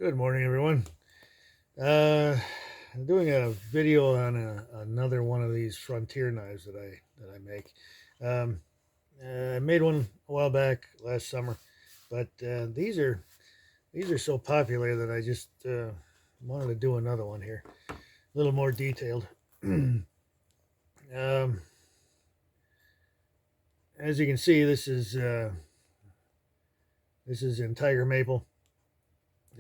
Good morning, everyone. I'm doing a video on another one of these frontier knives that I make. Um, I made one a while back last summer, but these are so popular that I just wanted to do another one here, a little more detailed. um, as you can see, this is in tiger maple,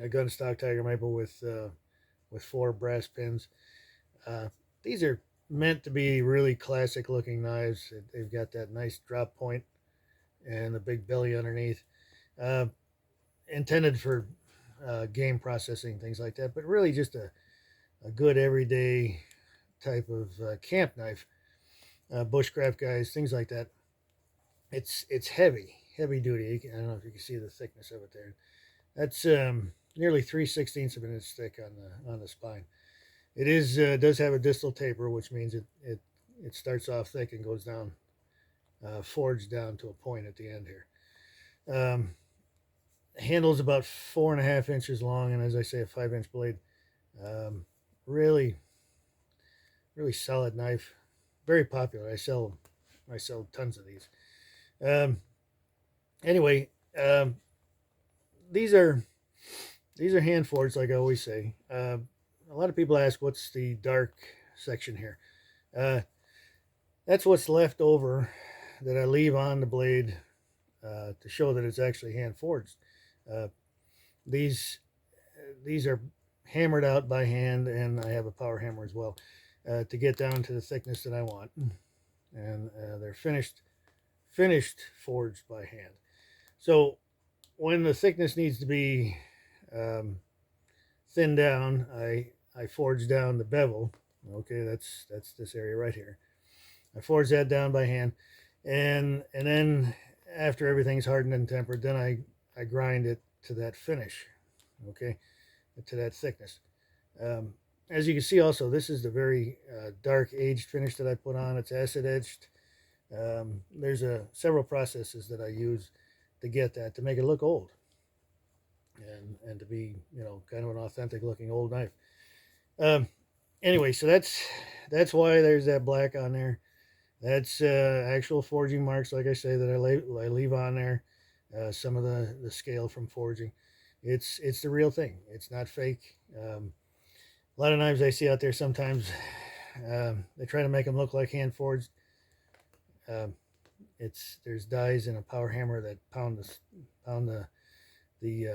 a gun stock tiger maple with 4 brass pins. Uh, these are meant to be really classic looking knives. They've got that nice drop point and the big belly underneath. Uh, Intended for game processing, things like that, but really just a good everyday type of camp knife. Bushcraft guys, things like that. It's heavy duty. I don't know if you can see the thickness of it there. That's nearly 3/16 of an inch thick on the spine. It is does have a distal taper, which means it starts off thick and goes down, forged down to a point at the end here. Handle's about 4.5 inches long, and as I say, a 5-inch blade. Um, really, really solid knife. Very popular. I sell tons of these. Um, anyway, these are hand forged, like I always say. A lot of people ask, what's the dark section here? That's what's left over that I leave on the blade to show that it's actually hand forged. Uh, these are hammered out by hand, and I have a power hammer as well to get down to the thickness that I want. And they're finished forged by hand. So when the thickness needs to be thinned down, I forge down the bevel. Okay, that's this area right here. I forge that down by hand, and then after everything's hardened and tempered, then I grind it to that finish. Okay, to that thickness. As you can see, also this is the very dark aged finish that I put on. It's acid edged. There's several processes that I use to get that, to make it look old, and to be, kind of an authentic looking old knife. Anyway, so that's why there's that black on there. That's actual forging marks, like I say, that I leave on there. Some of the scale from forging. It's the real thing. It's not fake. A lot of knives I see out there sometimes, they try to make them look like hand forged. There's dies in a power hammer that pound the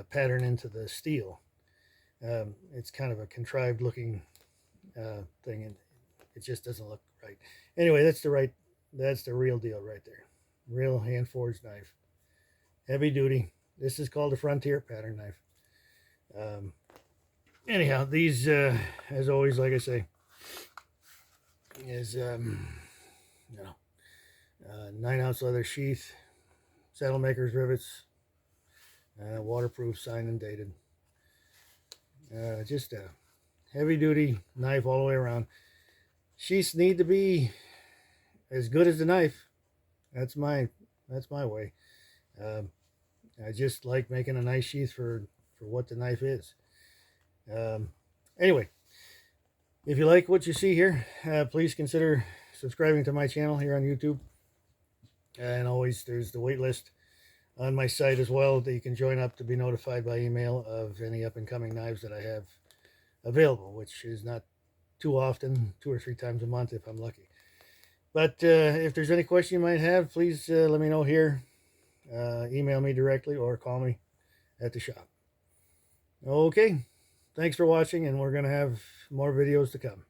pattern into the steel. It's kind of a contrived looking thing, and it just doesn't look right. Anyway, that's the real deal right there. Real hand forged knife, heavy duty. This is called a frontier pattern knife. Anyhow, these, as always, like I say, is 9-ounce leather sheath, saddle maker's rivets, waterproof, signed and dated. Just a heavy duty knife all the way around. Sheaths need to be as good as the knife. That's my way. I just like making a nice sheath for what the knife is. Anyway, if you like what you see here, please consider subscribing to my channel here on YouTube. And always, there's the wait list on my site as well that you can join up to be notified by email of any up and coming knives that I have available, which is not too often, 2 or 3 times a month if I'm lucky. But if there's any question you might have, please let me know here. Email me directly or call me at the shop. Okay, thanks for watching, and we're going to have more videos to come.